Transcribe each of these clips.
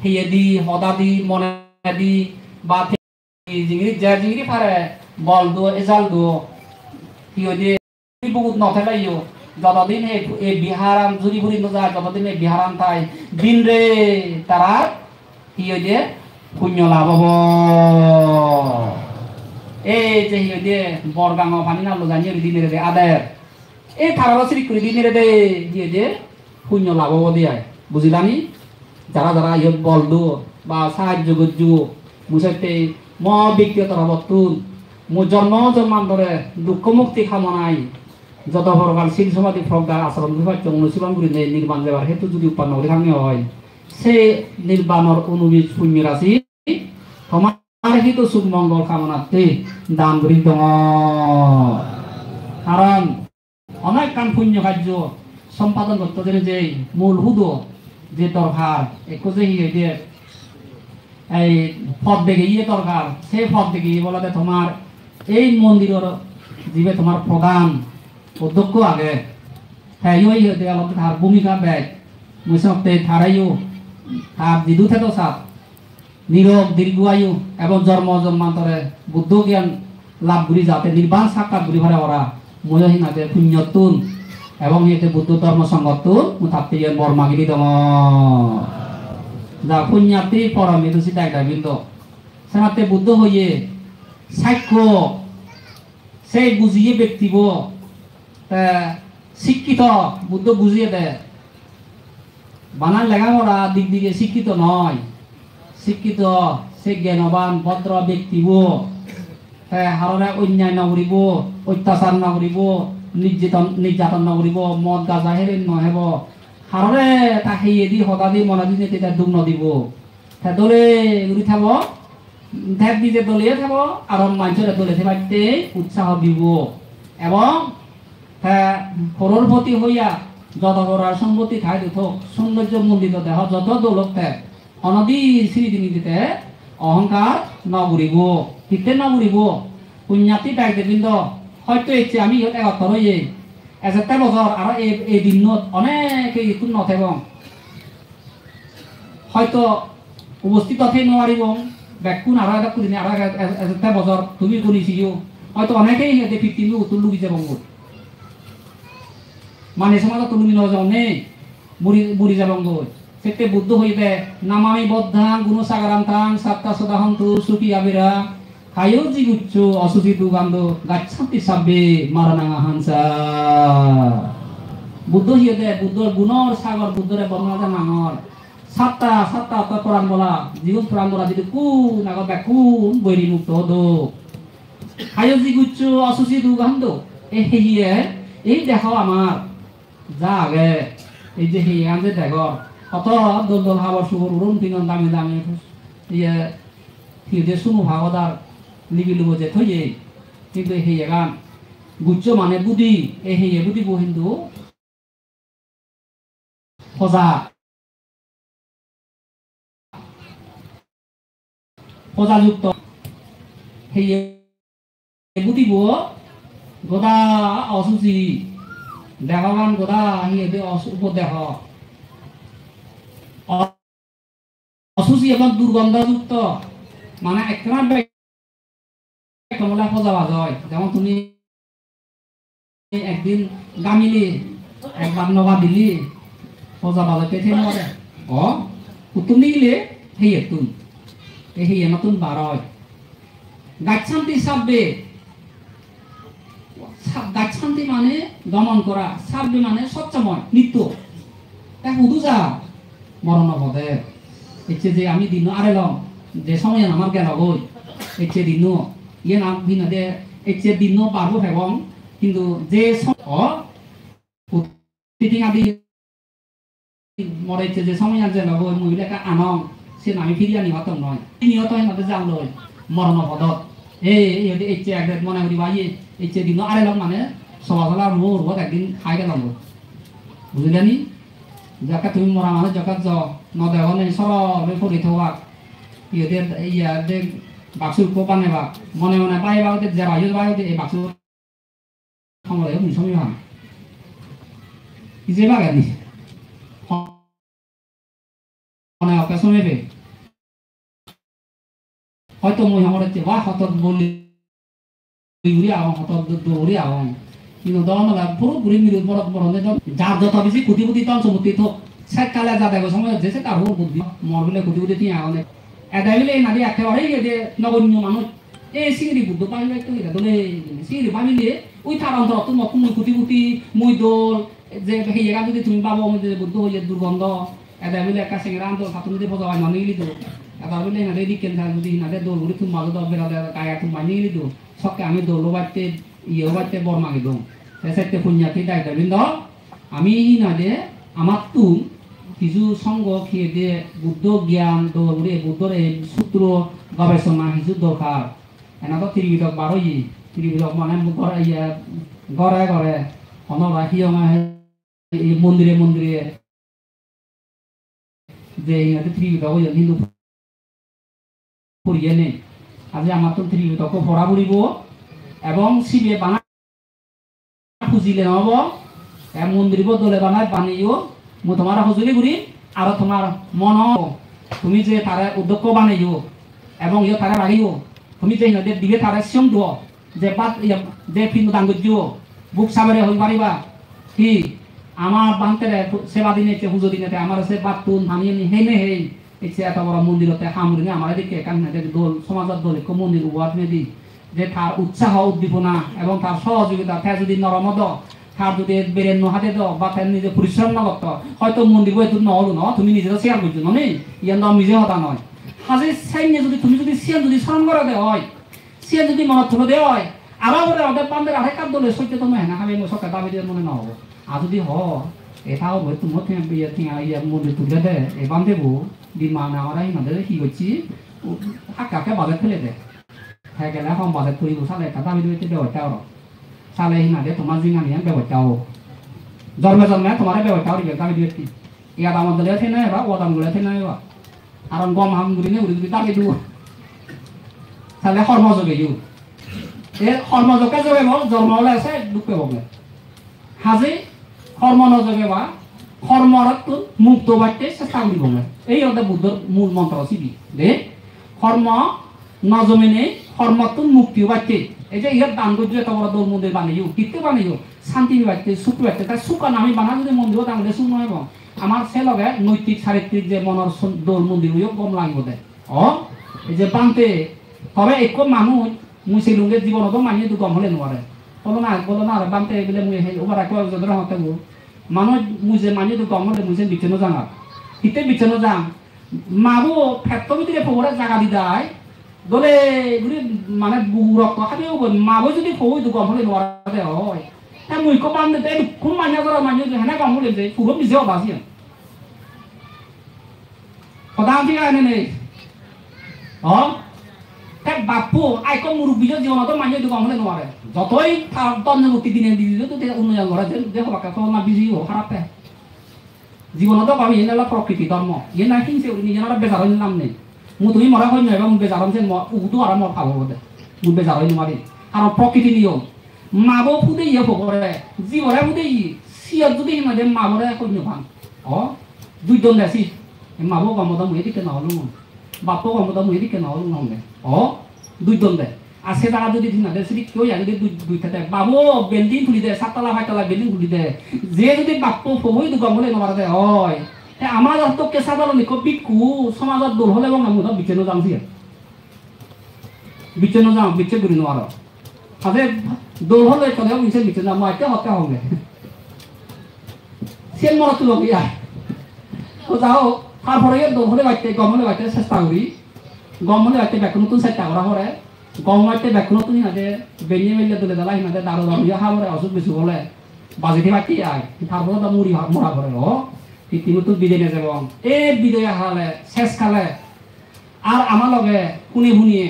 হেয়েদি হদাদি মনেদি বা জিংরি যা জিংরি ফারে বল দো এজাল দো হিয়দি বহুত নথেলাইও যতদিন এই বিহারাম জুরি বুড়ি নজা যতদিন এই বিহারাম তাই দিন রে তারা হিয়দি পুণ্য লাভ হব এই যে হিয়দি বরগাঙ পানি না লজানি দিনের দে আদের এই থারা শ্রী করে দিনের দে হিয়দি পুণ্য লাভ হব দিয়ে বুঝিলানি যারা যারা ইয়ত বল দো বা সাহায্য গজ্জু মুসাইতে ম ব্যক্তিগত রবতুন মু জন্ম জন্মান্তরে দুঃখ মুক্তি কামনাই যত প্রকার শিল সমাধি প্রজ্ঞার আচরণ বিভাজ্য অনুশীলন করে নির্বাণ যাবার হেতু যদি উৎপন্ন করে থাকতে হয় সে নির্বাণর অনুবিজ পুণ্য রাশি তোমার হিত সুখ মঙ্গল কামনাতে দান করি দङ কারণ অনেক কাম পুণ্য কার্য সম্পাদন করতে গেলে যে মূল হুদো যে দরকার একটু যে দিয়ে এই পথ দেখে ইয়ে দরকার সেই পথ দেখে বলাতে তোমার এই মন্দিরের যিবে তোমার প্রধান অধ্যক্ষ আগে হ্যাঁ তার ভূমিকা ব্যয় মুসতে থারাইও তার দিদু থেতো সাপ নীরব দীর্ঘায়ু এবং জন্ম জন্মান্তরে বুদ্ধ জ্ঞান লাভ করি যাতে নির্বাণ সাক্ষাৎ করি ভারে ওরা মহিনাতে পুণ্যতুন এবং এতে বুদ্ধ ধর্ম সংগতুন মুতাপ্তি বর্মাগিরি দম যা পুণ্যাতি পরমে দোষী দায় দাবিন্দ সেনাতে বুদ্ধ হইয়ে সাক্ষ্য সেই বুঝিয়ে ব্যক্তিব শিক্ষিত বুদ্ধ বুঝিয়ে দেয় বানান লেখাপড়া দিক দিকে শিক্ষিত নয় শিক্ষিত সে জ্ঞানবান ভদ্র ব্যক্তিব হারণে অন্যায় নকরিব অত্যাচার নকরিব নির্যাতন নকরিব মদ গাজা হেৰি নহব হারণে তা সেইদি সদাদি মনাদি তেতিয়া দুখ নদিব দলে উৰি থাব ঢেক দিজে দলিয়ে থাব আৰু মানুষের দলে থাকতে উৎসাহ দিব এবং ঘরের প্রতি হইয়া যত বড়ার সম্পত্তি ঠাই দিত সৌন্দর্য মন্দিত দেহ যত দৌলত অনদী স্মৃতিনীতিতে অহংকার নগরিব ঠিকতে নগরিব পুণ্যাতি দায় দেবিন্দ হয়তো ইচ্ছে আমি ইহত একত্র হইয়ে এজেটা বছর আর এই দিনত অনেকে ইতুন নথেব হয়তো উপস্থিত হতে নোৱাৰিব ব্যাকুণ আর একটা কুদিনে আর এজেটা বছর তুমি শুনিছিও হয়তো অনেকেই ইহতে 15 উত্তর লুকি যাব মানে সমাজ তুমি নজনে বুড়ি যাবঙ্গ সেতে বুদ্ধ হইবে নামামি বদ্ধাং গুণ সাগরান্তাং সাত্তা সদাহন্তু সুখী আবিরা খায়ো জিগুচ্ছ অসুচি দুগান্ধ গাচ্ছান্তি সাব্বে মারানাঙা হাংসা বুদ্ধ হইবে বুদ্ধর গুণর সাগর বুদ্ধরে বর্ণনা নাঙর সাত্তা সাত্তা অত প্রাণ বলা জীবন প্রাণ বলা যদি কোন আগর ব্যাকুণ বৈরী মুক্ত হতো খায়ো জিগুচ্ছ অসুচি দুগান্ধ এই দেখো আমার যা আগে এই যে হিয়ান যে দেখো অত দল দল হাবার সুগর উড়ন তিন দামি দামি ইয়ে হিয়ে শুনো ভাগদার লিবি লুব যে থইয়ে কিন্তু হিয়ে গান গুচ্ছ মানে বুদ্ধি এই হিয়ে বুদ্ধি বো হিন্দু ফজা ফজাযুক্ত হিয়ে বুদ্ধি বো গোদা অসুচি দেহবান গোদা হিয়ে উপদেহ অসুচি এবং দুর্গন্ধযুক্ত মানে একেবারে কমলা ফজা বাজয় যেমন তুমি একদিন গামিলি একবার নবা দিলি ফজা বাজাইতে থেমে মরে উত্তম দিলে হেয়ে তুন এই হেয়ে নতুন বারয় গাচ্ছান্তি সাব্বে গাচ্ছান্তি মানে দমন করা সাব্বে মানে সচ্চময় নিত্য তা হুদু যা মরণ পদে ইচ্ছে যে আমি দিন আরেলাম যে সময় আমার গেল গই ইচ্ছে দিন ইয়ে নাম দিন দে ইচ্ছে দিন পারবো এবং কিন্তু যে আদি মরে ইচ্ছে যে সময় যে লগো মহিলাকে আনম সে নামি ফিরিয়া নিহত নয় নিহত হয় মধ্যে যাও লয় মরণ পদত ইচ্ছে একদিন মনে করি ভাই ইচ্ছে দিন আরেলাম মানে সবাই মোর একদিন খাই গেলাম বুঝলেনি যাকে তুমি মরা মানে জগৎ য নদেহ নেই সরল পড়ি থাক ইয়ে ইয়া দে বাক্সুর কো বানেবা মনে মনে পাইবা যে বাইরে বাইরে এই বাক্সু সময় সময় হয় যে বাগানি মানে ওকে শুনেবে হয়তো মই আমার বা হতত বলি উড়ি আও হতত দৌড়ি আও কিন্তু দমলা পুরো পুরি মিরু বড় বড় নে যার যত বেশি কুটি তন সমুতি থোক সেকালে যা দেখো সময় যেসে তার হোক বুদ্ধি মরবিলে কুটি তি আও নে এদাইলে নাদি একেবারে যে নগণ্য মানুষ এই সিঁড়ি বুদ্ধ পাইলে একটু এটা দলে সিঁড়ি পাইলে ওই তার অন্তর তো নতুন কুটি মই দোল যে সেই জায়গা যদি তুমি পাবো যে বুদ্ধ হইলে দুর্গন্ধ এদাইলে একা সেংরা আন্তর সাতুন যদি ফটো হয় ননিলি তো এবার বলে না রেডি কেন যদি না দে দোল গুলি তুমি মাঝে দব বেরা দে কায়া তুমি মানিলি তো সবকে আমি দোল বাড়তে ইয়ে বাড়তে বর মাগে দো সেতে পুণ্যাতি দায় দাবিন্দ আমি না দে আমার তুম কিছু সঙ্গ খেয়ে দিয়ে বুদ্ধ জ্ঞান দৌড়ে বুদ্ধর এই সূত্র গবেষণা কিছু দরকার এনা তো ত্রিবিধক বারোই ত্রিবিধক মানে ঘরে ঘরে অনরা হিয়মা এই মন্দিরে মন্দিরে যে ত্রিবিধক হিন্দু পড়িয়ে নেই আজি আমার তো ত্রিবিধক পড়া পড়িব এবং শিবে বানা খুঁজিলে নহব মন্দির দলে বানায় বানিও মু তোমার সজুলি ঘুরি আর তোমার মন তুমি যে তারা উদ্যোগ বানাইও এবং ইয়ে তারা রাখিও তুমি যে ইহঁতে দিলে তারা সিয়ম দিও যে বাদ যে পিন দাঙ্গ দিও বুক সাবরে হই পারিবা কি আমার বান্তে সেবা দিনে পুজো দিনে আমার সে বাদ তুন ভাঙিয়ে নি হেই নে হেই এসে এত বড় মন্দিরতে হামুরি আমার দিকে কান্না দোল সমাজের দল মন্দির ওয়ার্ড মেদি যে তার উৎসাহ উদ্দীপনা এবং তার সহযোগিতা তার যদি নরমদ তার যদি বেড়ে নহাতে দাও বা তার নিজে পরিশ্রম না করতো হয়তো মন্দির বই তুমি নহলো ন তুমি নিজেরা শেয়ার করছো নেই ইয়ার নাম নিজে হতা নয় হাজে সাইনে যদি তুমি যদি সিয়ান যদি স্মরণ করা দেওয়া হয় সিয়ান যদি মনত তুলে দেওয়া হয় আবার বলে ওদের বান্ধের আরেক কাপ দলে সত্য তো নয় না আমি সরকার দাবি দিয়ে মনে নহব আর যদি হ এটাও বই তোমার ইয়ে মন্দির তুলে দে এ বান্ধেবো দি মা না আমার হিমাদের কি করছি হাক্কাকে বাজার ফেলে দেয় হ্যাঁ গেলে এখন বাজার তৈরি সালে একটা দাবি দিতে ব্যবহারটা ওর সালে হিনাদে তোমার জিঙ্গানি ব্যবহারটাও জন্মে জন্মে তোমার ব্যবহারটাও দিবে দাবি দিবে ইয়াদ আমার দলে আছে না এবার ও দাম গুলো আছে না এবার আর গম হামগুলি নে উড়ি দাবি দিব তাহলে কর্মযোগে ইউ এ কর্মযোগে যোগে বল জন্ম হলে আছে দুঃখে বলে হাজে কর্ম নযোগে বা কর্মরত মুক্ত বাড়তে চেষ্টা করি বলে এই ওদের বুদ্ধর মূল মন্ত্র শিবি দে কর্ম নজমেনে কর্মত মুক্তি বাড়তে এই যে ইয়ার দান করছে এত বড় দৌড় মন্দির বানিও কীর্তি বানিও শান্তি বাড়তে সুখ বাড়তে তার সুখ আমি বানা যদি মন্দির তাহলে সুখ নয় আমার সে লগে নৈতিক চারিত্রিক যে মনের দৌড় মন্দির হইও কম লাগবে দে এই যে বানতে তবে এক মানুষ মুই সেলুঙ্গের জীবনত মানিয়ে তো কম হলে নোৱাৰে বলো না আর বানতে বলে মুই সেই ওবার একবার যদি হতে মানুষ মুই যে মানিয়ে তো কম হলে মুই যে বিছানো যাঙা হিতে বিছানো যাম মাবো ফেট্ট ভিতরে পড়ে জায়গা দি দেয় দলে ঘুরে মানে রক্ত খাবে মাবো যদি ফৌই তো কম হলে নোৱাৰে হয় তা মুই কো বান্ধে তাই কোন মানিয়া করা মানিয়ে যে হেনা কম হলে যে পুরো নিজেও বাসি কথা ঠিক আছে নেই তাই বাপু আইকো মুরব্বী জীবনত মানিয়ে তো কম হলে নোৱাৰে যতই তন্নমুক্তি দিনে দি দিলে তো উন্নয়ন করে দেখো বাক্কা তো না বিজি হো খারাপ জীবনত পাবি এনে প্রকৃতি ধর্ম ইয়ে না কিনছে নিজের বেজার হইলে নাম নেই মু তুমি মরা হই নয় এবং বেজার হচ্ছে উদু আর মর খাবো বোধে মু বেজার হই নোৱাৰি কারণ প্রকৃতি নিয়ম মাবো ফুদে ইয়ে করে জীবরে ফুদে সিয়ত যদি হিমাদে মাবরে কন্য ভান দুই দল দেছি মাবো গমত মুই দিকে নহলো বাপো গমত মুই দিকে নহলো নহলে দুই দল দে আছে তারা যদি না দে যদি কেউ যদি দুইটা দেয় বাবু বিল্ডিং খুলি দে 7 তলা 5 তলা বিল্ডিং খুলি দে যে যদি বাপো ফবই তো গমলে নমারে দে হয় আমার তো কেঁচা দল নিকো বিকু সমাজত দল হলে এবং আমি বিচেনো যাম দিয়ে বিচেনো যাম বিচে ঘুরি নোয়ার আরে দল হলে চলেও নিচে বিচেনো যাম আইতে হতে হবে সে মরা তুলো গিয়া তো যাও তারপরে দল হলে বাইতে গম হলে বাইতে চেষ্টা করি গম হলে বাইতে ব্যাক নতুন চেষ্টা করা করে গম বাইতে ব্যাক নতুন হিনাদে বেরিয়ে মেলে দলে দালা হিনাদে দাঁড়ো দাঁড়িয়ে হামরে অসুখ বেশি বলে বাজেটি বাকি আয় তারপরে তো মুড়ি মরা করে ইতিমধ্যে বিদায় নিয়ে যাব এই বিদায় হালে শেষ খালে আর আমার লগে শুনি শুনিয়ে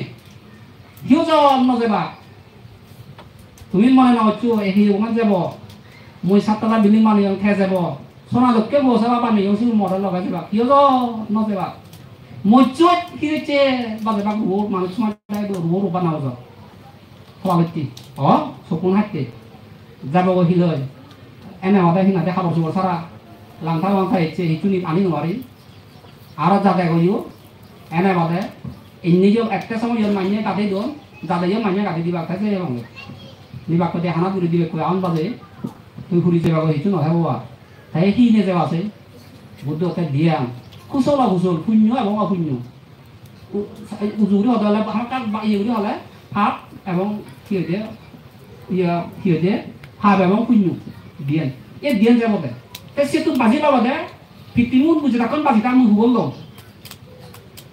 সিও যাব নযাবা তুমি মনে নহচ্ছো সি ওমান যাব মই 7 তলা বিল্ডিং মানুহ উঠাই যাব সোনা লোককে বসাবা পানি ওসি মডেল লগাই যাবা সিও নযাবা মই চোট কি হচ্ছে বাজাবা বহুত মানুষ মাথায় রোর উপা নাও যাও খোয়াবতী সপোন হাঁটতে যাব হিলয় এনে হতে সিনাতে খাবার চুবৰ সারা লাংথা লাংথা ইচ্ছে হিচুনি পানি নোৱাৰি আরো যাতে কইও এনে বাদে ইন্নি যে একটা সময় জন মাইনে কাটে দন যাতে জন মাইনে কাটে দিবা কাছে এবং নিবা কতে হানা করে দিবে কই আন বাদে তুই ঘুরি যাবা কই হিচু নহয় বাবা তাই কি নে যাবা আছে বুদ্ধ তে দিয়া কুশলা কুশল শূন্য এবং অশূন্য উজুরি হলে হালকা ইউরি হলে হাফ এবং কি হইতে কি হইতে হাফ এবং শূন্য দিয়েন এই দিয়েন যাব দে সে তুমি বাজি পাবা দে ফিটিমুন বুঝে তখন বাজিটা আমি বললাম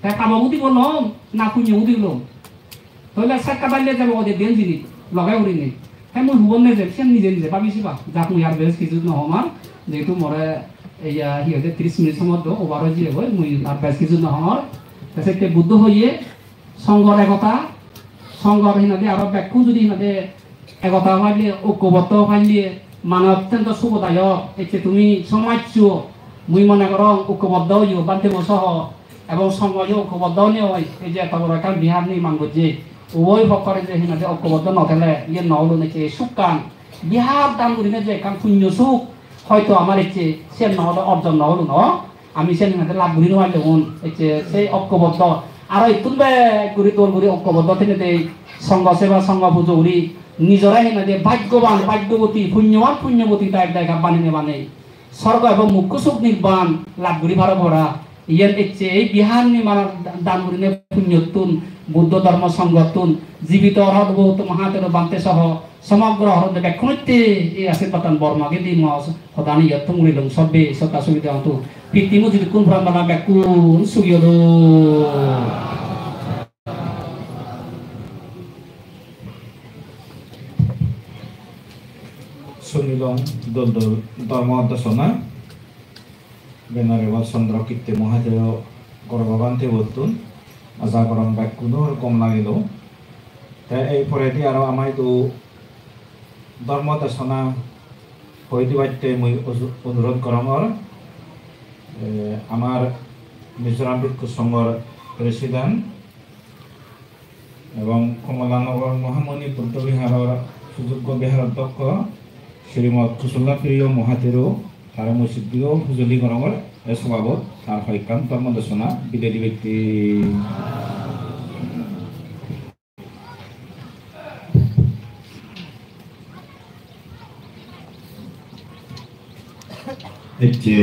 তাই কাবাবুতি বললাম না শূন্যবুতি বললাম তাহলে সাতটা বাজলে যাব ওদের দিন জিনিস লগাই উড়ি নেই হ্যাঁ মই হুবন নেই যে সে নিজে নিজে ভাবিছিবা যাক মই আর বেশ কিছু নহমার যেহেতু মরে এইয়া সিহঁতে 30 মিনিট সময়ত ওভাৰ হৈ যায় হয় মই আর বেশ কিছু নহমার তাতে বুদ্ধ হইয়ে সংঘর একতা সংঘর সিহঁতে আৰু ব্যাখ্যু যদি সিহঁতে একতা পাইলে ঐক্যবদ্ধ পাইলে মানে অত্যন্ত শুভদায়ক এতে তুমি সমাজ মুই মনে করো ঐক্যবদ্ধ হইও বান্ধব সহ এবং সংঘীয় ঐক্যবদ্ধ হয় এই যে এত বড় একটা বিহার নির্মাণ করছে উভয় পক্ষরে যে সিহঁতে ঐক্যবদ্ধ নথেলে ইয়ে নহলো নাকি সুকান বিহার দান করি না যে কারণ শূন্য সুখ হয়তো আমার ইচ্ছে সে নহলে অর্জন নহলো ন আমি সে সিহঁতে লাভ ঘুরি নোয়াইলে হন এতে সেই ঐক্যবদ্ধ আর ইতুন বে ঘুরি তোর ঘুরি ঐক্যবদ্ধ থেকে দেই সংঘ সেবা সংঘ পুজো ঘুরি নিজরাই সিহঁতে ভাগ্যবান ভাগ্যবতী পুণ্যবান পুণ্যবতী টাইপ দেখা বানিয়ে বানে স্বর্গ এবং মুখ্য সুখ নির্বাণ লাভ ঘুরি ভালো পড়া ইয়ার ইচ্ছে এই বিহার নির্মাণ দান করিলে পুণ্যতুন বুদ্ধ ধর্ম সংগঠন জীবিত অর্হত বহুত মহাতের বান্তে সহ সমগ্র অর্হত ব্যাখ্যতে এই আশীর্বাদ বর্মাকে দিন সদানি ইয়াত মুড়িলং সবে সতা সুবিধা হতো পিতিমু যদি কোন ভ্রমণা ব্যাকুন সুগিয়দ শুনিলং দল দল ধর্ম দর্শনা বেনারেবা চন্দ্র কীর্তি মহাদেৱ গৰ্ভবান্তি বতুন আজা গৰম বাইক কোনো কম লাগিল এই পৰেদি আৰু আমাৰ এইটো ধৰ্ম দৰ্শনা হৈ দিবাইতে মই অনুৰোধ কৰম আমাৰ মিজোৰাম ভিক্ষু সংঘৰ প্ৰেচিডেণ্ট এবং কমলানগৰ মহামণি বুদ্ধ বিহাৰৰ সুযোগ্য বিহাৰ অধ্যক্ষ শ্রীমৎ কুশলা প্রিয় মহাতেরো তারা মসজিদীয় হুজলি গরমর এ স্বভাবত তার হইকান ধর্মদর্শনা বিদেশী ব্যক্তি হচ্ছে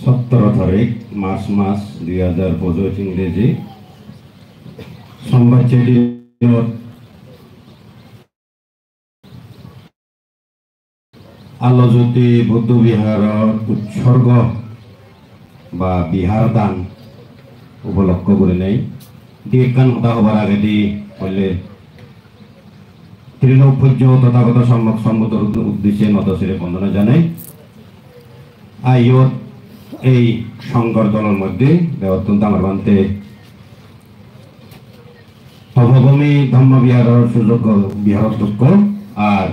17 তারিখ মার্চ মাস 2025 ইংরেজি সোমবার আলোজ্যোতি বৌদ্ধ বিহাৰৰ উৎসৰ্গ বা বিহাৰ দান উপলক্ষ কৰি নাই দিকান হতা হবার আগে দি হলে ত্রিলোকপূজ্য তথাগত সম্যক সম্বোধন উদ্দেশ্যে নতশিরে বন্দনা জানাই আইয়ত এই সংঘর দলের মধ্যে অত্যন্ত আমার বান্তে সভভূমি ধর্ম বিহারের সুযোগ্য বিহার অধ্যক্ষ আর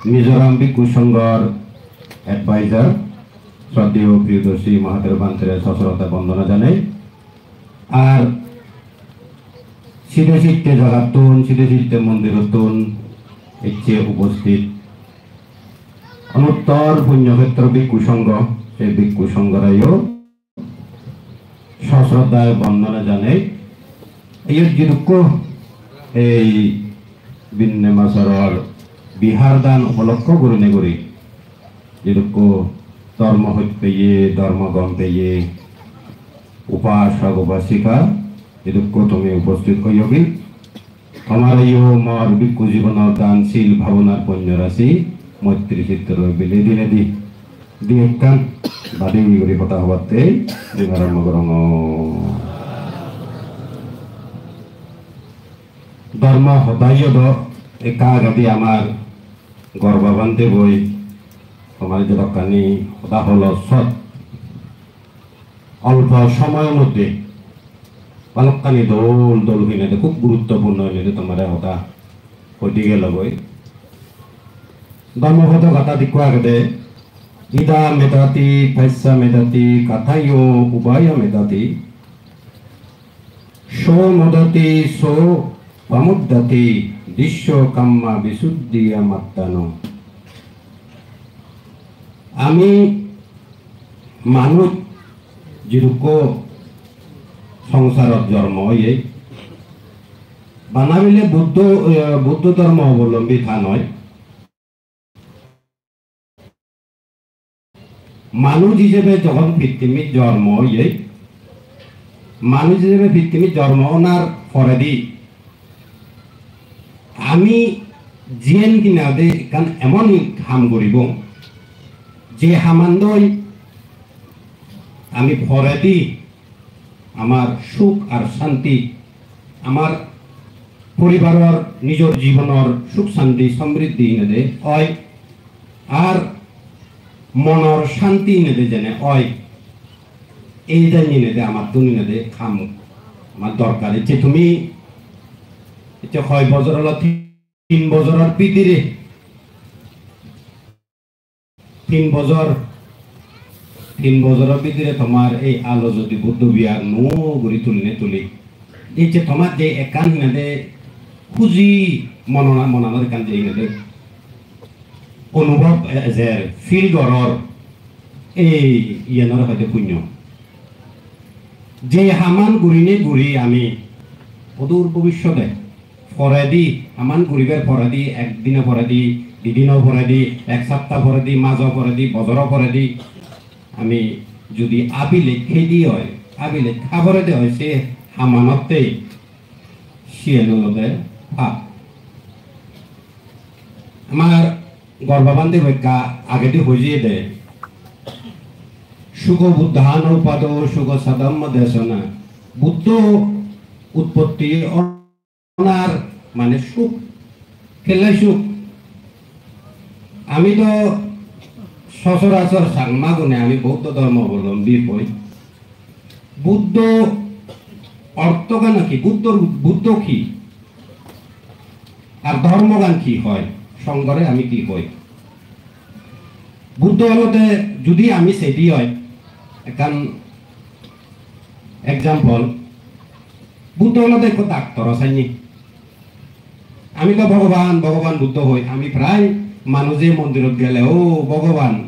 মিজোরাম ভিক্ষু সংঘর অ্যাডভাইজার শ্রদ্ধেয় প্রিয়দর্শী মহাতের বান্তের সচরতা বন্দনা জানাই আর সিধে সিদ্ধে জাগাতুন সিধে সিদ্ধে মন্দিরতুন ইচ্ছে উপস্থিত অনুত্তর পুণ্যক্ষেত্র ভিক্ষু সংঘ সেই ভিক্ষু সংঘরাইও সশ্রদ্ধায় বন্দনা জানাই এই যেটুকু এই বিন্নে মাসর বিহার দান উপলক্ষ করে করি যেটুকু ধর্ম হইত পেয়ে ধর্মগম পেয়ে উপাসক উপাসিকা যেটুকু তুমি উপস্থিত হইবি আমার এই মর ভিক্ষু জীবনের দানশীল ভাবনার পুণ্য রাশি মৈত্রী চিত্র বিলে দিনে দি কান বাদী করে কথা হবাতে আরম্ভ করং ধর্ম হতাইয়দ একা গাদি আমার গর্ভবান্তে বই তোমার যে রক্ষানি হতা হল সৎ অল্প সময়ের মধ্যে বালকানি দোল দোল কিনে খুব গুরুত্বপূর্ণ হইলে তোমার হতা হইতে গেল বই ধর্মগত কথা দেখো আগে ইদা মেধাতি ভাষ্যা মেধাতি কথাইও উভয় মেধাতি সো মদতি সো পামুদ্দাতি দৃশ্য কাম্মা বিশুদ্ধি মাত্তানো আমি মানুষ যেরকম সংসারত জন্ম হয়ে বানাবিলে বুদ্ধ ধর্ম অবলম্বী থা নয় মানুষ হিসেবে যখন পৃথিবীর জন্ম হয়ে মানুষ হিসেবে পৃথিবীর জন্ম ওনার পরে দি আমি জিয়েন কিনা দে কারণ এমন কাম করিব যে হামান্দই আমি পরে দি আমার সুখ আর শান্তি আমার পরিবারের নিজের জীবনের সুখ শান্তি সমৃদ্ধি নেদে হয় আর মনের শান্তি নেদে যেনে হয় এই জানি নেদে আমার তুমি নেদে খাম আমার দরকার যে তুমি হয় বছর হলো 3 বছরের পিতিরে 3 বছরের ভিতরে তোমার এই আলো যদি বুদ্ধ বিহার নো গড়ি তুলি এই যে তোমার যে একান নেদে খুঁজি মনানোর একান যে নেদে অনুভব যে ফিল গড়র এই ইয়ানোর হয়তো পুণ্য যে হামান গুড়ি আমি অদূর ভবিষ্যতে পরে দি হামান গুড়িবের পরে দি একদিনে পরে দি দুদিনও পরে দি এক সপ্তাহ পরে দি মাঝও পরে দি বছরও পরে দি আমি যদি আবিলে খেদি হয় আবিলে খাবরে দে হয় সে হামানতে শিয়ালতে ভাব আমার গর্ভবান্ধী বৈজ্ঞা আগেটি হজিয়ে দেয় সুখ বুদ্ধান উপাদ সুখ সদম্য দেশনা বুদ্ধ উৎপত্তি ওনার মানে সুখ খেলে সুখ আমি তো সচরাচর সাংমা গুণে আমি বৌদ্ধ ধর্ম অবলম্বী হই বুদ্ধ অর্থগান কি বুদ্ধ কি আর ধর্মগান কি হয় সংগরে আমি কি হই বুদ্ধ হলতে যদি আমি সেটি হয় এখন এক্সাম্পল বুদ্ধ হলতে একটু ডাক্তার আসাইনি আমি তো ভগবান বুদ্ধ হই আমি প্রায় মানুষে মন্দিরত গেলে ও ভগবান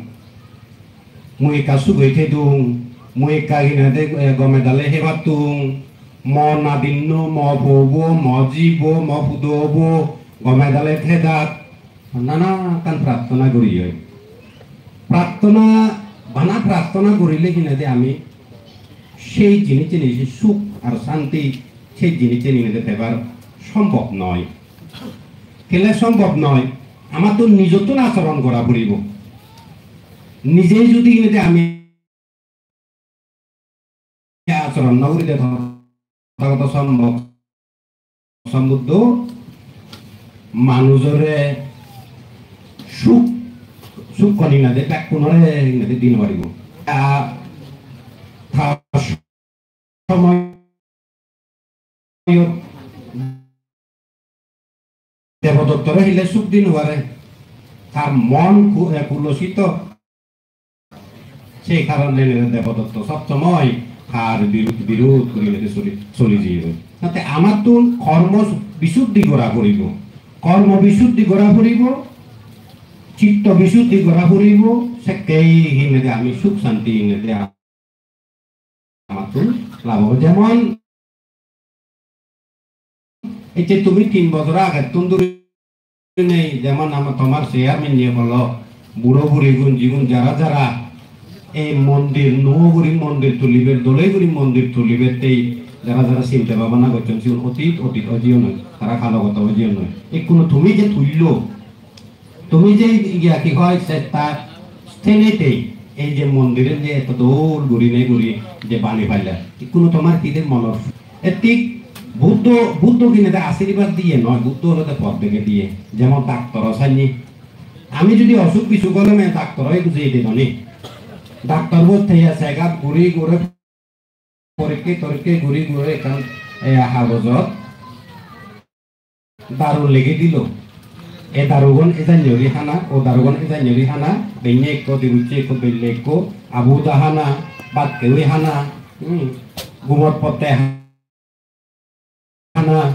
মুই কাছু গৈ থেদুং মুই কাহিনাতে গমে ডালে সেবা তুং ম নাদিন্ন ম ভব ম জীব ম ফুদব গমে ডালে থেদাত নানা কান প্রার্থনা করি হয় প্রার্থনা করিলে কিনাতে আমি সেই জিনিস সুখ আর শান্তি সেই জিনিসে নিয়ে পেবার সম্ভব নয় কেলে সম্ভব নয় আমার তো নিজতন আচরণ করা পড়িব নিজেই যদি আমি আচরণ নগরীতে সম্ভব সমুদ্র মানুষরে সুখ করি না দে কোনরে দিন পারিব সময় দেবদত্তরে হিলে সুখ দিন পারে তার মন কুলসিত সেই কারণে দেবদত্ত সবসময় তার বিরোধ করি চলি যাইবে তাতে আমার তো কর্ম বিশুদ্ধি করা পড়িব চিত্ত বিশুদ্ধি করা পড়িব সে কেই হিনে আমি সুখ শান্তি হিনে আমার তো লাভ হবে যেমন এই যে তুমি 3 বছর আগে তন্দুরি নেই যেমন আমার তোমার চেয়ারম্যান নিয়ে বললো বুড়ো বুড়ি গুণ জীবন যারা এই মন্দির নগরী মন্দির তুলিবে দোলেগুড়ি মন্দির তুলিবে এই যারা চিন্তা ভাবনা করছেন অতীত অজিও নয় তারা কালগত অজিও নয় এই কোনো তুমি যে তুলল তুমি যে ইয়া কি হয় তার স্থানেতেই এই যে মন্দিরের যে এত দৌড় ঘুরি যে বানি পাইলা কোনো তোমার কিদের মনের ঠিক বুদ্ধ কিনে আশীর্বাদ দিয়ে নয় বুদ্ধ হলে পথ দেখে দিয়ে যেমন ডাক্তার আসাইনি আমি যদি অসুখ বিসুখ হলে ডাক্তার হয় বুঝিয়ে দিই নি ডাক্তার বলতে আছে এগাত ঘুরি পরীক্ষে ঘুরি এখান হাগজত দারু লেগে দিল এ দারুগন এটা নিয়রি হানা ও দারুগন এটা নিয়রি হানা বেnye একো দিউচে একো বেলে একো আবু দাহানা বাদ কেউই হানা গুমত পথে হানা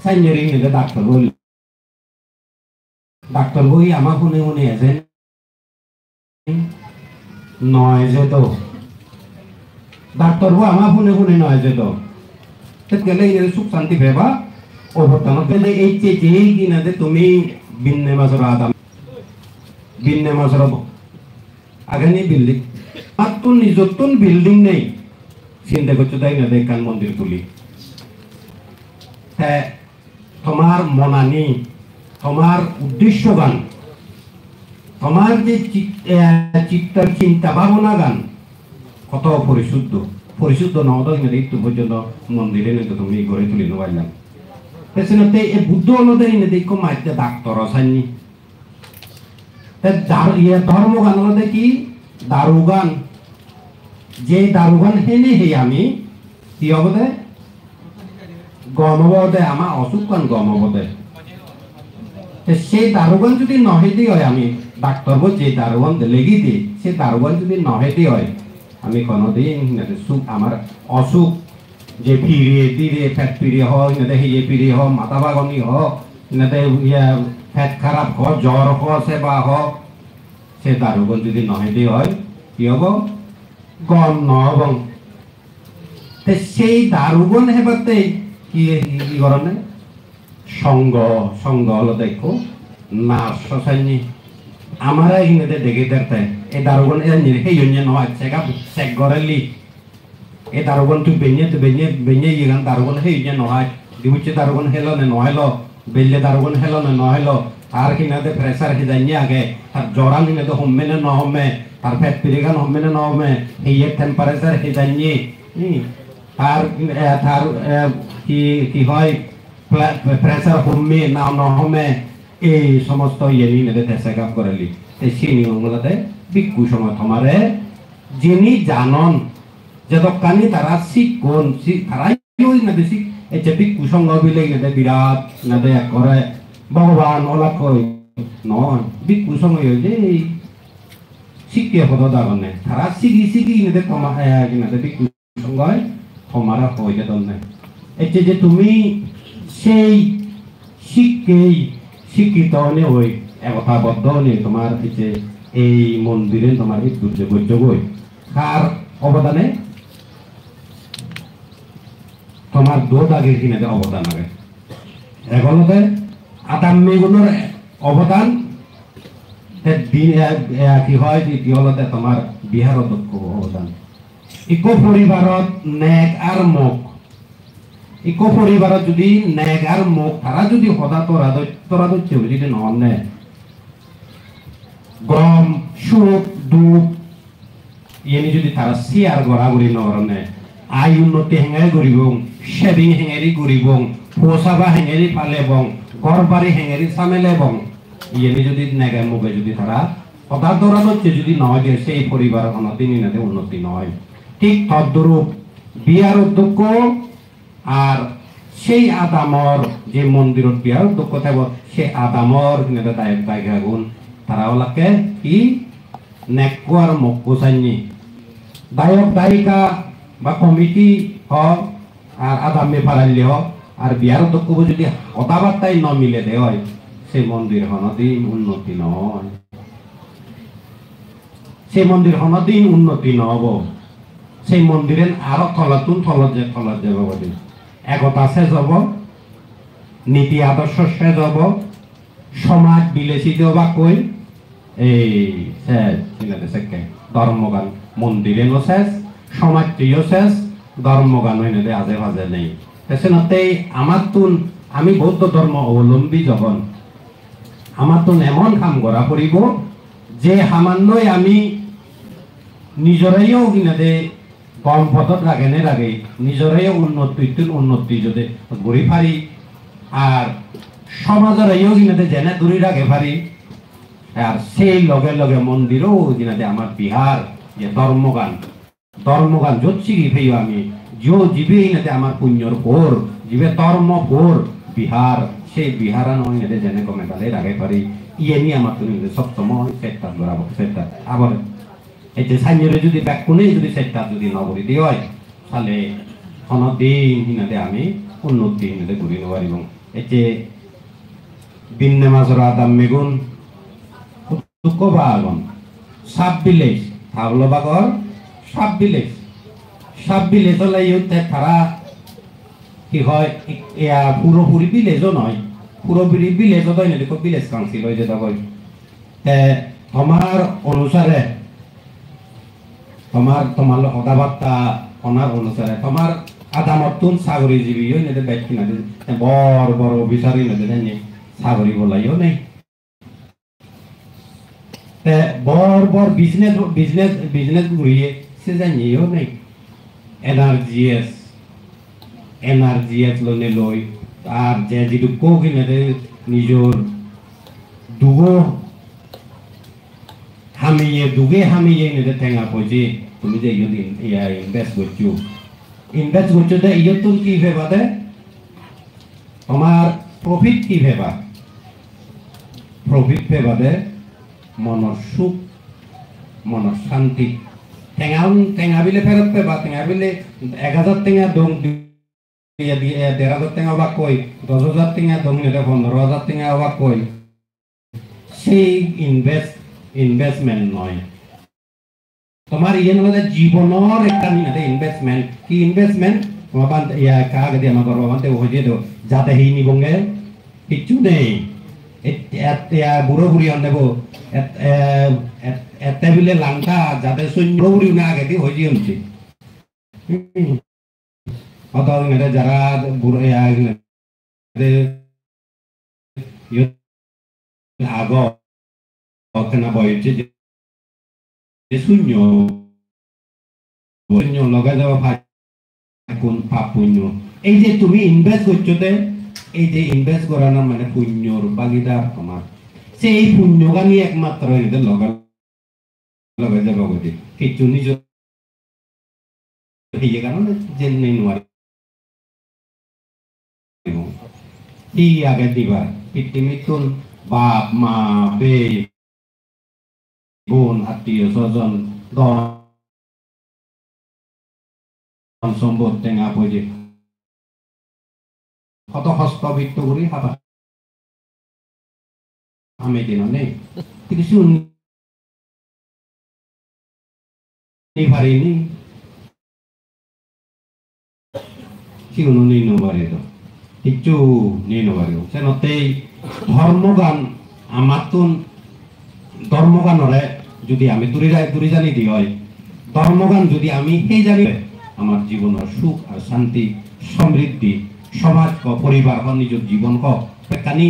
সাইনিয়রি নিলে ডাক্তার বই আমার শুনে এজেন নয় যে তো ডাক্তার আমার শুনে শুনে নয় যে তো গেলে সুখ শান্তি ভেবা অবর্তমানে গেলে এই যে কিনা যে তুমি বিন্নে মাসর আদাম বিন্নে মাসর আগে নি বিল্ডিং আর তো নিজতন বিল্ডিং নেই চিন্তা করছো তাই না দেখান মন্দির তুলি হ্যাঁ তোমার মনানি তোমার উদ্দেশ্য গান তোমার যে চিত্তার চিন্তা ভাবনা গান কত পরিশুদ্ধ পরিশুদ্ধ নহত একটু পর্যন্ত মন্দিরে নিতে তুমি গড়ে তুলি নোয়াইলাম পেছনতে এই বুদ্ধ অনুদায় দেখো মাইতে ডাক্তার আসাননি ধর্ম গান হলে কি দারুগান যে দারুগান হেনে হে আমি কি হবে গমবদে আমার অসুখ কান গমবদে সেই দারোগান যদি নহেদি হয় আমি ডাক্তার যে দারোগান লেগি দি সে দারোগান যদি নহেদি হয় আমি কোনোদিন সুখ আমার অসুখ যে ফিরে দিরে ফ্যাট পিড়ে হয় না হিয়ে পিড়ে হোক মাথা বাগনি হোক না ফ্যাট খারাপ হোক জ্বর হোক সেবা হোক সে দারোগান যদি নহেদি হয় কি হব গম নহব সেই দারোগান হেবাতে কি করণে সঙ্গ সঙ্গ হলো দেখো নার্স সসাইনি আমার হিনেতে দেখে দেখতে এই দারোগান এর নিরীক্ষে ইউনিয়ন হয় চেকআপ চেক করেলি এই দারোগান তুই বেঞ্জে ইগান দারোগান হে ইউনিয়ন হয় দিউচ্ছে দারোগান হেলো না নহলো বেললে দারোগান হেলো না নহলো আর কিনাতে প্রেসার হে জানি আগে তার জরান হিনেতে হম্মে না নহম্মে তার ফ্যাট পিরিগান হম্মে না নহম্মে এই টেম্পারেচার হে জানি আর তার কি হয় প্রেসার হম্মে না নহমে এই সমস্ত ইয়েনি নেতে চেক আপ করেলি সেই নিয়মগুলোতে বিক্ষু সময় তোমারে যিনি জানন যে দোকানি তারা শিক্ষণ তারাই নেতে শিখ এই যে বিক্ষু সঙ্গ বিলে নেতে বিরাট নেতে করে ভগবান ওলা কই নয় বিক্ষু সঙ্গ যে শিক্ষে পদ দাগনে তারা শিখি নেতে তোমার নেতে বিক্ষু সঙ্গ তোমারা হয়ে দনে এই যে তুমি সেই শিক্ষেই শিক্ষিত নে হই একতাবদ্ধ নে তোমার এই মন্দিরে তোমার এই দুর্যোগ হই কার অবদানে তোমার দুধ আগে কিনে অবদান আগে এগুলোতে আদাম্যগুলোর অবদান কি হয় কি হলতে তোমার বিহার অধ্যক্ষ অবদান ইকো পরিবারত নেক আর মুখ ইকো পরিবারত যদি নেক আর মুখ তারা যদি সদা তোরা দচ্ছে যদি নহনে গম সুখ দুঃখ ইয়ে যদি তারা সিয়ার গড়াগড়ি নরনে আয় উন্নতি হেঙাই করিব সেভিং হেঙেরি করিব পোষাবা হেঙেরি পালেবং ঘর বাড়ি হেঙেরি সামেলেবং ইয়ে যদি নেগার মুখে যদি তারা সদা তোরা দচ্ছে যদি নয় যে সেই পরিবার কোনোদিন উন্নতি নয় ঠিক তদ্রূপ বিয়ার অধ্যক্ষ আর সেই আদামর যে মন্দিরত বিয়ার অধ্যক্ষ থাকব সেই আদামর দায়ক দায়িকা গুণ তারা ওলাকে কি নেকো আর মক্কো চাইনি দায়ক দায়িকা বা কমিটি হোক আর আদামে পারাইলে হোক আর বিয়ার অধ্যক্ষ যদি কথাবার্তাই ন মিলে দে হয় সেই মন্দির কোনোদিন উন্নতি নয় সেই মন্দির কোনোদিন উন্নতি নহব সেই মন্দিরের আরো থলত যাব বলি একতা শেষ হব নীতি আদর্শ শেষ হব সমাজ বিলেসিত বা কই এই ধর্মগান মন্দিরে শেষ সমাজটিও শেষ ধর্মগান হইনে আজে ভাজে নেই পেছনতে আমার তুন আমি বৌদ্ধ ধর্ম অবলম্বী যখন আমার তুন এমন কাম করা পড়িব যে সামান্যই আমি নিজরেও কিনাতে কম পথত রাখে নে রাখে নিজরেও উন্নতি যদি ঘুরি পারি আর সমাজের এইও কিনাতে যেনে দূরে রাখে পারি আর সেই লগে লগে মন্দিরও কিনাতে আমার বিহার যে ধর্মগান যত শিখি ফেই আমি জীবে কিনাতে আমার পুণ্যর পোর জীবে ধর্ম পোর বিহার সেই বিহারা নয় যেনে কমে গালে রাখে পারি ইয়ে নিয়ে আমার তুমি সবসময় চেষ্টা করাবো চেষ্টা আবার এই যে সাইনের যদি ব্যাকুনে যদি চেষ্টা যদি নগরী দিয়ে হয় তাহলে কোনোদিন হিনাতে আমি উন্নতি হিনাতে ঘুরি নেব এবং এই যে বিন্নে মাজরা আদাম মেগুন দুঃখ বা আগন সাপ বিলেশ থাবলবাগর সাব ভিলেজ হলে ইউতে তারা কি হয় পুরোপুরি ভিলেজও নয় পুরোপুরি ভিলেজও হয় না দেখো ভিলেজ কাউন্সিল হয়ে যেতে হয় তোমার অনুসারে তোমার কথাবার্তা অনার অনুসারে তোমার আদামতুন চাকরিজীবী হয়ে নেতে বাইক কিনা বড় বড় অফিসারই নেতে চাকরি বলাইও নেই বড় বড় বিজনেস ঘুরিয়ে সে জানিয়েও নেই এনআরজিএস লোনে লই আর যে যেটু কিনে নিজের দুগো হামিয়ে নেতে ঠেঙা পয়সে তুমি যে ইনভেস্ট করছো দে ইয়তুন কি ভেবা দে তোমার প্রফিট কি ভেবা দে মনৰ সুখ মনৰ শান্তি টেঙা বিলে ফেরত পেবা টেঙা বিলে 1000 টেঙা দং 1500 টেঙা বা কই 10000 টেঙা দং নিলে 15000 টেঙা বা কই সেই ইনভেস্টমেন্ট নয় তোমার হলে জীবনের একটা ইনভেস্টমেন্ট কি ইনভেস্টমেন্ট তোমার কাগে দিয়ে আমার বাবাতে হয়ে যেত যাতে হি নিবঙ্গে কিচ্ছু নেই বুড়ো বুড়ি আনব এতে বিলে লাংকা যাতে বুড়ো বুড়ি না আগে দিয়ে হয়ে যাচ্ছে অত যারা বুড়ো আগ কেনা বয়েছে শূন্য লগাই যাওয়া কোন পাপ পুণ্য এই যে তুমি ইনভেস্ট করছো এই যে ইনভেস্ট করানোর মানে পুণ্যর ভাগিদার তোমার সেই পুণ্য গানি একমাত্র এদের লগাই যাবো গতি কিছু নিজের এই কারণে জেনে নোয়ারি কি আগে দিবা পিতৃমিতুন বাপ মা বে বোন আত্মীয় স্বজন ধন সম্পদ টেঙা পয়সা কত হস্তবিত্ত করি হাবা আমি দিন নেই কিছু পারিনি কি নিয়ে নবারে তো কিছু নিয়ে নবারে সেনতেই ধর্মগান আমার তো ধর্মগানরে যদি আমি দূরে জানি দি হয় ধর্মগান যদি আমি সেই জানি আমার জীবনের সুখ আর শান্তি সমৃদ্ধি সমাজ পরিবার নিজের জীবন বেকানি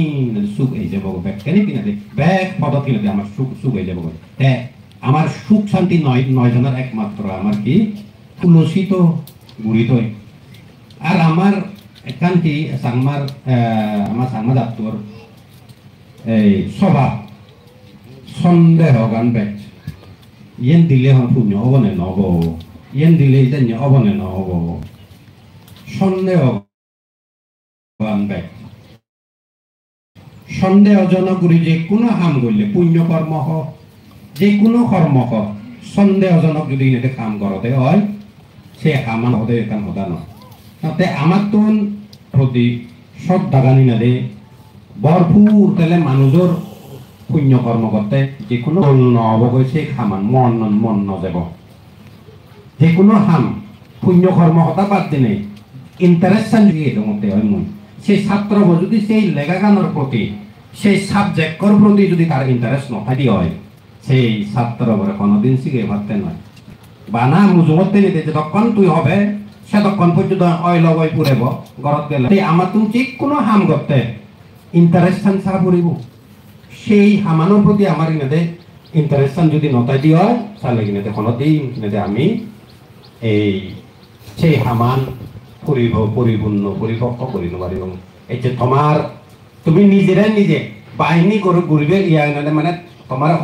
সুখ হয়ে যাব বেকানি কিনা দে ব্যাগ পদত কিনা দে আমার সুখ হয়ে যাব আমার সুখ শান্তি নয় জনের একমাত্র আমার কি তুলসী তো গুড়ি তৈ আর আমার একান কি আমার সাংমা জাতর এই স্বভাব সন্দেহ গান বেচ ইয়েন দিলে পুণ্য হব নে নহব ইয়েন দিলে জানি হব নে নহব সন্দেহ গান বেচ সন্দেহজনক করে যে কোনো কাম করলে পুণ্য কর্ম হোক যে কোনো কর্ম হোক সন্দেহজনক যদি এনেকে কাম করতে হয় সে কামান হতে এখান হতা নয় তাতে আমার তো প্রতি শ্রদ্ধা গানি না দে ভরপুর তাহলে মানুষের পুণ্য কর্ম করতে যে কোনো নহব সেই খামান মন নযাব যে কোনো হাম পুণ্য কর্ম হতা বাদ দিনে ইন্টারেকশন দিয়ে মতে হয় মই সেই ছাত্র যদি সেই লেখাগানোর প্রতি সেই সাবজেক্টর প্রতি যদি তার ইন্টারেস্ট নথাকি হয় সেই ছাত্র কোনোদিন শিখে পারতে নয় বানা মুজুমতে নিতে যতক্ষণ তুই হবে সেতক্ষণ পর্যন্ত অয় লগয় পুরেব ঘরত গেলে আমার তুমি যে কোনো হাম করতে ইন্টারেকশন ছাড়া পড়িব সেই হামানোর প্রতি আমার কিনাতে ইন্টারেকশন যদি নতাই দি হয় তাহলে কিনাতে কোনোদিন কিনাতে আমি এই সেই হামান পরিপূর্ণ পরিপক্ক করিতে পারিব এই যে তোমার তুমি নিজে বাহিনী করে ঘুরবে মানে তোমার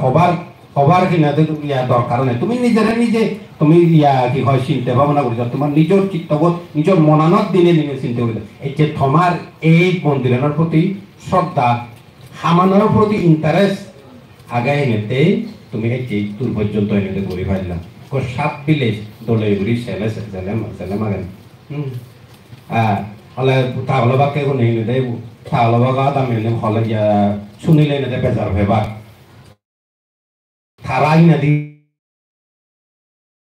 হবার কিনাতে দরকার নেই তুমি নিজে তুমি কি হয় চিন্তা ভাবনা করিছ তোমার নিজের চিত্তবোধ নিজের মনানত দিনে চিন্তা করিছ এই যে তোমার এই মন্দিরের প্রতি শ্রদ্ধা হামানোর প্রতি ইন্টারেস্ট আগাই এনেতে তুমি এই যে দূর পর্যন্ত এনেতে ঘুরি পারলাম সাত বিলে দলে ঘুরি ছেলে মাগেন হলে তাহলে বা কেউ নেই নেদে তাহলে বা গাত আমি হলে শুনিলে নেদে বেজার ভেবা থারাই নদী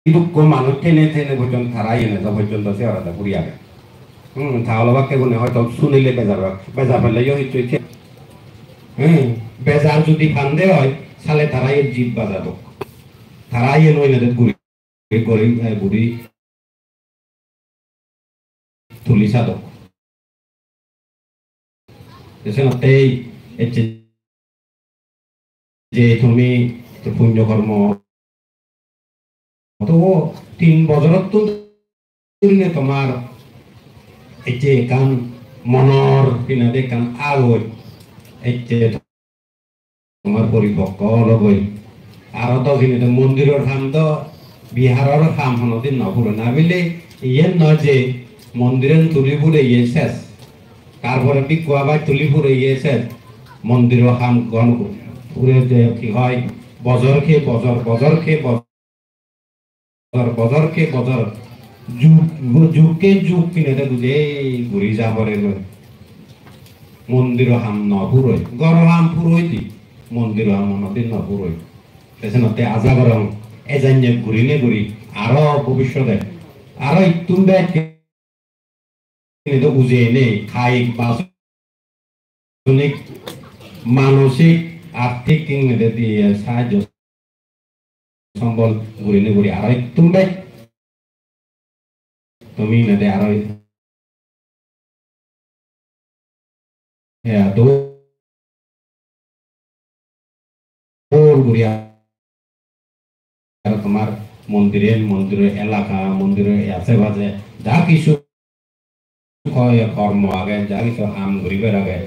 দুঃখ মানুষ টেনে টেনে পর্যন্ত তারাই এনে তো পর্যন্ত সে আলাদা ঘুরি আগে তাহলে বাক্যে বলে হয়তো শুনিলে বেজার ফেললে হইতে বেজার যদি ফান্দে হয় তাহলে তারাই জিপ বাজাবো তারাই এনে এনাদের ঘুরি ঘুরি ঘুরি তুলি সাধক যে তুমি পুণ্যকর্ম তো 3 বছরত তো তোমার এই যে কান মনর কিনারে কান আলোয় এই যে তোমার পরিপক্ক লগই আর তো কিনে মন্দিরের কাম তো বিহারের কাম হনদিন নপুরে না বিলে ইয়ে নয় যে মন্দিরের তুলি ফুরে ইয়ে শেষ তারপরে বিকুয়া বা তুলি ফুরে ইয়ে শেষ মন্দিরের কাম গণ পুরে যে কি হয় বজর খেয়ে বজর বজর খেয়ে বজর খেয়ে বজর যুগকে যুগ কিনে বুঝে ঘুরি যা পরে মন্দির হাম নপুরই গড় হাম পুরোইতি মন্দির হাম নদীর নপুরই পেছনতে আজা গরম এজান্য ঘুরি নে ঘুরি আরো ভবিষ্যতে আরো ইতুম ব্যাগ বুঝে নেই খাইক বাসনিক মানসিক আর্থিক কিনে দিয়ে সাহায্য সম্বল ঘুরি নে ঘুরি আরো ইতুম ব্যাগ তুমি নদে আরো তো তোমার মন্দিরের এলাকা মন্দিরের আশেপাশে যা কিছু কর্ম আগে যা কিছু হাম ঘুরিবার আগে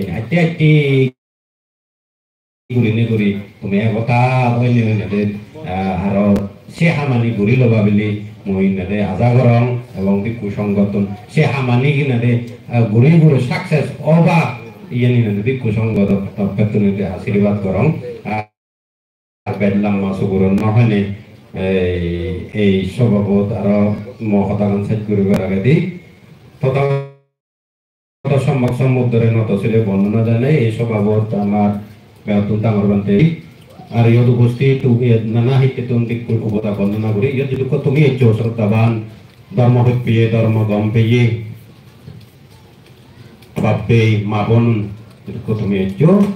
হাঁটি হাঁটি ঘুরি নি ঘুরি তুমি একতা হইনি আরো সে হামানি ঘুরি লবা বলি মই নেদে আজা গরম এবং বিকু সংগঠন সে হামানি কি নেদে ঘুরি ঘুরে সাকসেস অবা ইয়ে নি নেদে বিকু সংগঠন তর্কতে আশীর্বাদ গরম আর বেদলাম মাসুগুরন নহনে এই স্বভাবত আর মহতাগান সাইড করিবার আগে দি তত সম্যক সমুদ্রে নত ছিল বর্ণনা জানে এই স্বভাবত আমার বেতন ডাঙর বানতে আর ইয়ত উপস্থিত নানা হিতে তুমি বিকুল কুবতা বর্ণনা করি ইয়ত যদি তুমি এই শ্রদ্ধাবান ধর্ম পেয়ে ধর্ম গম পেয়ে বাপে মা বোন তুমি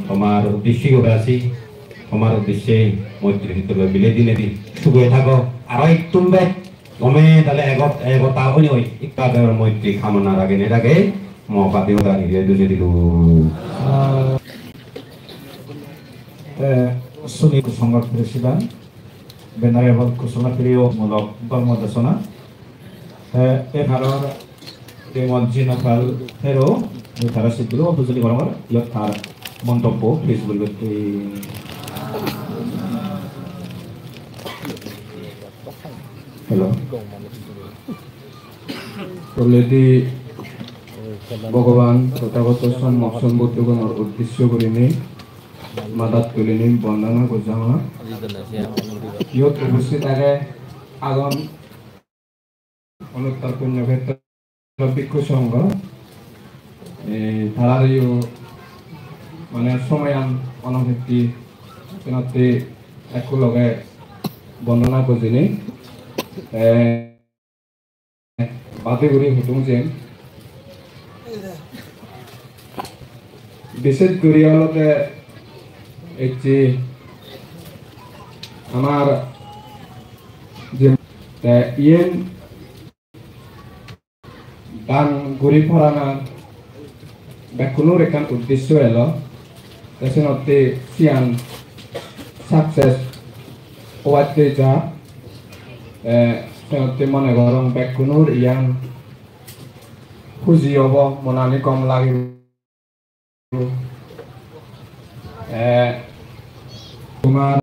তোমার উদ্দেশ্যে আসি তোমার উদ্দেশ্যে মৈত্রী হিসেবে বিলে দিনে দি সুখে থাকো আর একটুম ব্যাগ তুমি তাহলে একতা হই ওই ইত্যাদের মৈত্রী কামনার আগে নে আগে মৌকা দিও দাঁড়িয়ে দুজে দিল সুনীল সংঘর প্রেসিডেন্ট বেনারে ঘোষণা মূলক ধর্মদেশনা এখানৰ মঞ্জি নফাল হেরো তারা সিদ্ধ বুঝলি গরমর ইয়াত তার মন্তব্য প্লিজ বলবে হ্যালো অলরেডি ভগবান তথাগত সম্বুদ্ধগণৰ উদ্দেশ্য কৰি নি মাদাত তুলি নি বন্দনা গোজামা ইয়ত উপস্থিত আগে আগম অনুত্তর পুণ্যক্ষেত্র ভিক্ষু সংঘ তারার মানে সময়ন অনভিত্তি তেনতে একেলগে বন্দনা বুজিনি বাদে কৰি হতুম যে বিশেষ করে অলতে যে আমার যে ইয়েন গান ঘুরি ফরানার কোনো রেখান উদ্দেশ্য এলো তেসনতে সিয়ান সাকসেস হওয়াতে যা তেনতে মনে গরম বেকুনোর ইয়াং খুঁজি হব মনানি কম লাগিব তোমার